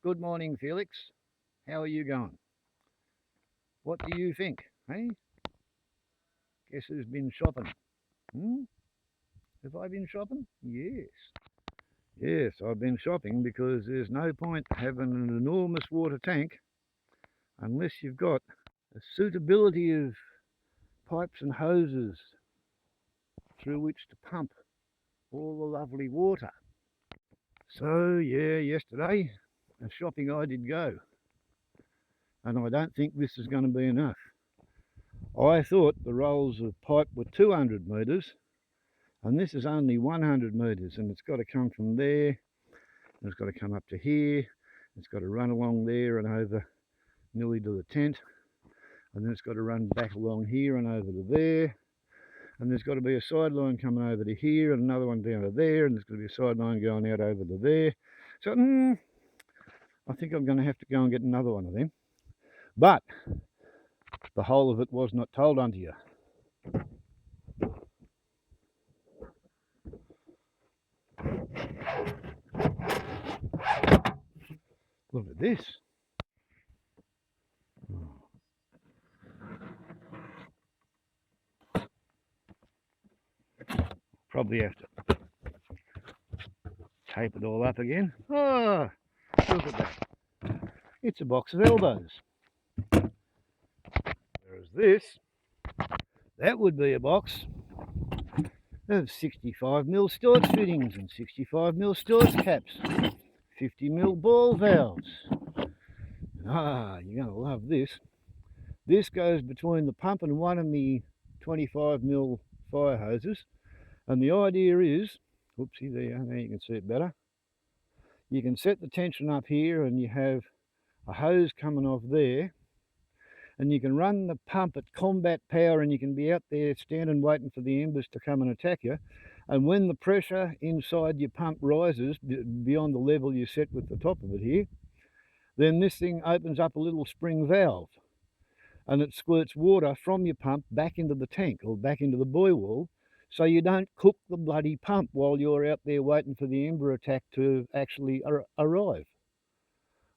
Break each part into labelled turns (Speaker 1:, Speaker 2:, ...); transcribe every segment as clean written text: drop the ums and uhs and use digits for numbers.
Speaker 1: Good morning, Felix. How are you going? What do you think? Hey? Guess who's been shopping? Hmm? Have I been shopping? Yes. Yes, I've been shopping because there's no point having an enormous water tank unless you've got a suitability of pipes and hoses through which to pump all the lovely water. So, yeah, yesterday, a shopping I did go. And I don't think this is going to be enough. I thought the rolls of pipe were 200 metres, and this is only 100 metres, and it's got to come from there, and it's got to come up to here, it's got to run along there and over nearly to the tent, and then it's got to run back along here and over to there, and there's got to be a sideline coming over to here and another one down to there, and there's going to be a sideline going out over to there. So I think I'm going to have to go and get another one of them. But the whole of it was not told unto you. Look at this. Probably have to tape it all up again. Oh, look at that. It's a box of elbows. Whereas this, that would be a box of 65mm storage fittings and 65mm storage caps, 50mm ball valves. You're going to love this. This goes between the pump and one of the 25mm fire hoses. And the idea is, whoopsie, there you can see it better. You can set the tension up here and you have a hose coming off there, and you can run the pump at combat power and you can be out there standing waiting for the embers to come and attack you. And when the pressure inside your pump rises beyond the level you set with the top of it here, then this thing opens up a little spring valve and it squirts water from your pump back into the tank or back into the buoy wall, so you don't cook the bloody pump while you're out there waiting for the ember attack to actually arrive.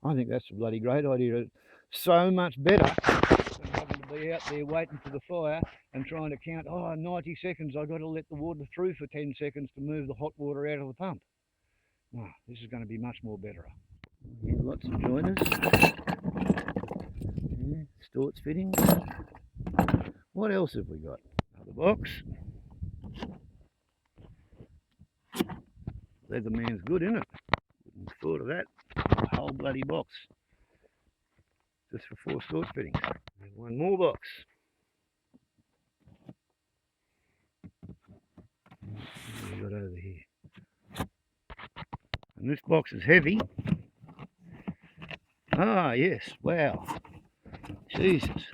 Speaker 1: I think that's a bloody great idea. So much better than having to be out there waiting for the fire and trying to count, 90 seconds, I've got to let the water through for 10 seconds to move the hot water out of the pump. This is going to be much more better. Here, lots of joiners. Yeah, Storts fittings. What else have we got? Another box. Leatherman's good, isn't it? Wouldn't have thought of that. A whole bloody box. Just for 4 storage fittings. And one more box. What have we got over here? And this box is heavy. Yes, wow. Jesus.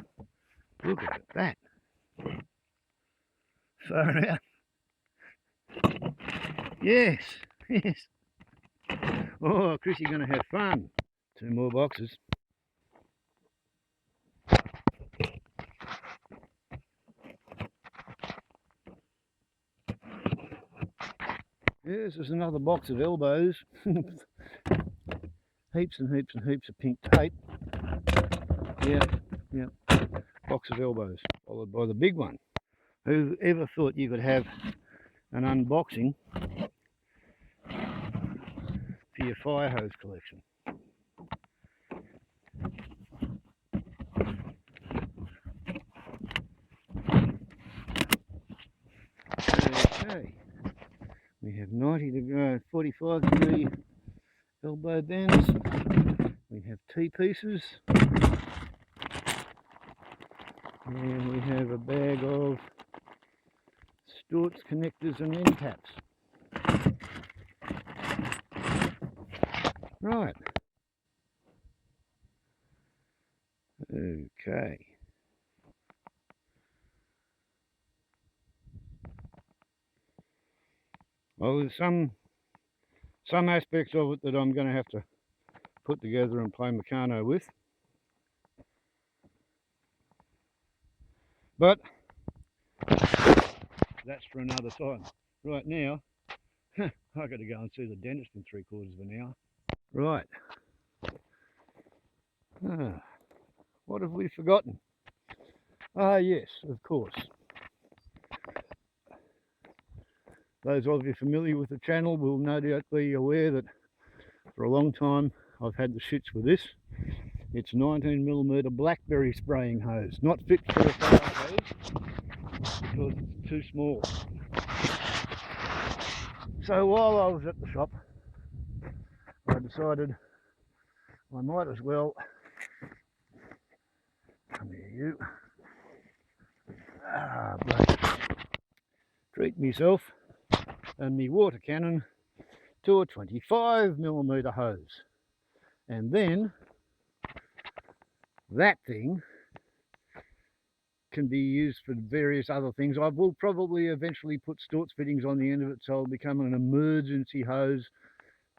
Speaker 1: Look at that. Far out. Yes, yes. Oh, Chris, you're going to have fun. 2 more boxes. Yes, there's another box of elbows. Heaps and heaps and heaps of pink tape. Yeah. Box of elbows, followed by the big one. Who ever thought you could have an unboxing for your fire hose collection? Okay, we have 90 degree, 45 degree elbow bends. We have T-pieces. And we have a bag of Storts connectors and end caps. Right. Okay. Well, there's some aspects of it that I'm going to have to put together and play Meccano with. But that's for another time. Right now, I've got to go and see the dentist in 3/4 of an hour. Right. Ah, what have we forgotten? Ah, yes, of course. Those of you familiar with the channel will no doubt be aware that for a long time I've had the shits with this. It's 19mm blackberry spraying hose, not fit for a fire hose because it's too small. So while I was at the shop, I decided I might as well, come here you, treat myself and me water cannon to a 25mm hose. And then that thing can be used for various other things. I will probably eventually put Stort's fittings on the end of it, so it'll become an emergency hose,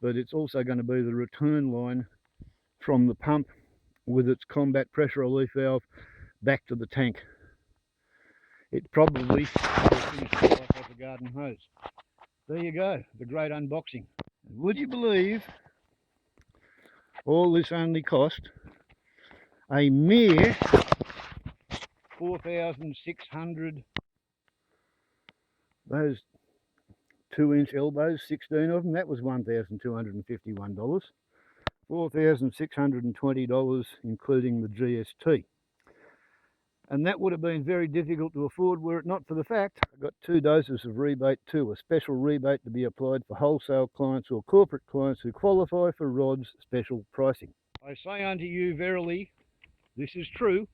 Speaker 1: but it's also going to be the return line from the pump with its combat pressure relief valve back to the tank. It probably will finish the life as a garden hose. There you go, the great unboxing. Would you believe all this only cost a mere 4,600, those 2-inch elbows, 16 of them, that was $1,251. $4,620 including the GST. And that would have been very difficult to afford were it not for the fact I got 2 doses of rebate too, a special rebate to be applied for wholesale clients or corporate clients who qualify for Rod's special pricing. I say unto you verily, this is true.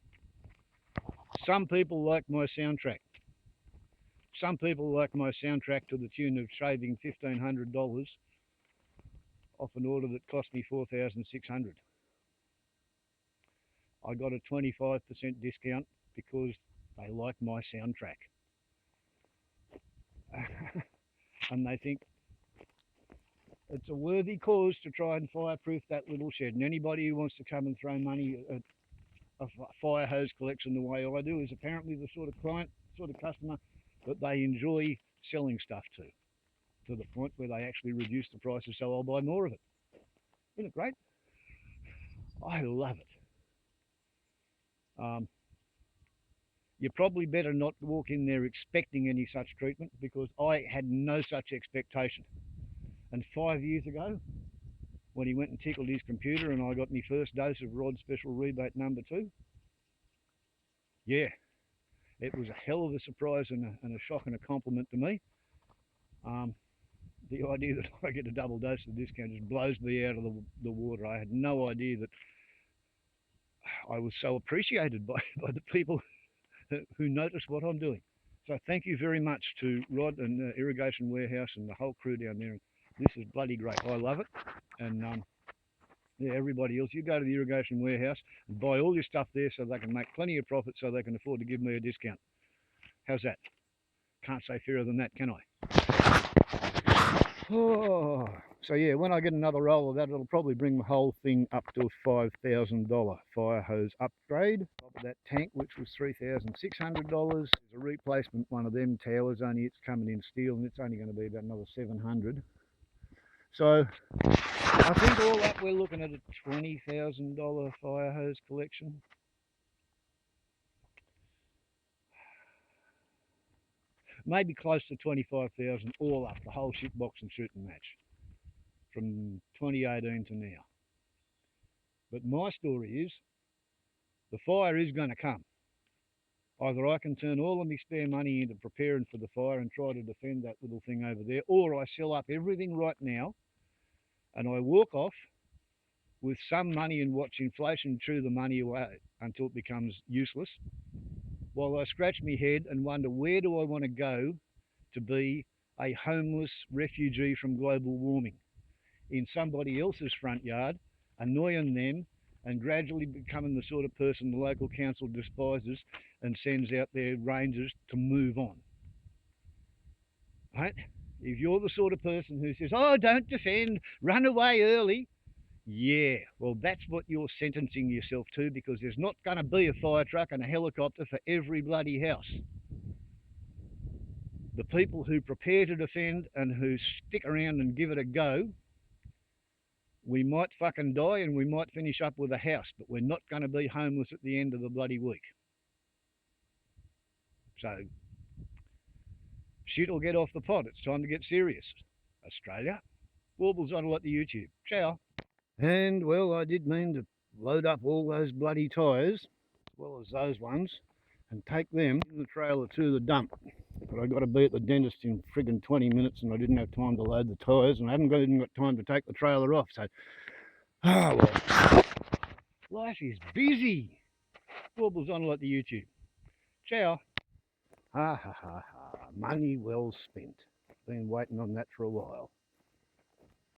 Speaker 1: Some people like my soundtrack. Some people like my soundtrack to the tune of saving $1,500 off an order that cost me $4,600. I got a 25% discount because they like my soundtrack. And they think it's a worthy cause to try and fireproof that little shed. And anybody who wants to come and throw money at a fire hose collection the way I do is apparently the sort of client, sort of customer that they enjoy selling stuff to the point where they actually reduce the prices, so I'll buy more of it. Isn't it great? I love it. You probably better not walk in there expecting any such treatment, because I had no such expectation. And 5 years ago, when he went and tickled his computer and I got my first dose of Rod's special rebate number 2, yeah, it was a hell of a surprise and a shock and a compliment to me. The idea that I get a double dose of the discount just blows me out of the water. I had no idea that I was so appreciated by the people who notice what I'm doing. So thank you very much to Rod and Irrigation Warehouse and the whole crew down there. This is bloody great. I love it. And yeah, everybody else, you go to the Irrigation Warehouse and buy all your stuff there so they can make plenty of profit so they can afford to give me a discount. How's that? Can't say fairer than that, can I? Oh, so yeah, when I get another roll of that, it'll probably bring the whole thing up to a $5,000 fire hose upgrade. Top of that tank, which was $3,600, there's a replacement one of them towers, only it's coming in steel and it's only going to be about another $700. So I think all up we're looking at a $20,000 fire hose collection. Maybe close to 25,000 all up, the whole shitbox and shooting match, from 2018 to now. But my story is, the fire is going to come. Either I can turn all of my spare money into preparing for the fire and try to defend that little thing over there, or I sell up everything right now and I walk off with some money and watch inflation chew the money away until it becomes useless, while I scratch my head and wonder, where do I want to go to be a homeless refugee from global warming? In somebody else's front yard, annoying them and gradually becoming the sort of person the local council despises and sends out their rangers to move on. Right? If you're the sort of person who says, oh, don't defend, run away early, yeah, well, that's what you're sentencing yourself to, because there's not going to be a fire truck and a helicopter for every bloody house. The people who prepare to defend and who stick around and give it a go We might fucking die and we might finish up with a house, but we're not going to be homeless at the end of the bloody week. So, shit will get off the pot. It's time to get serious. Australia. Warbles on at the YouTube. Ciao. And, well, I did mean to load up all those bloody tyres, as well as those ones, and take them in the trailer to the dump. But I got to be at the dentist in friggin' 20 minutes and I didn't have time to load the tyres and I haven't even got time to take the trailer off. So, well, life is busy. Warbles on at the YouTube. Ciao. Ha ha ha ha. Money well spent. Been waiting on that for a while.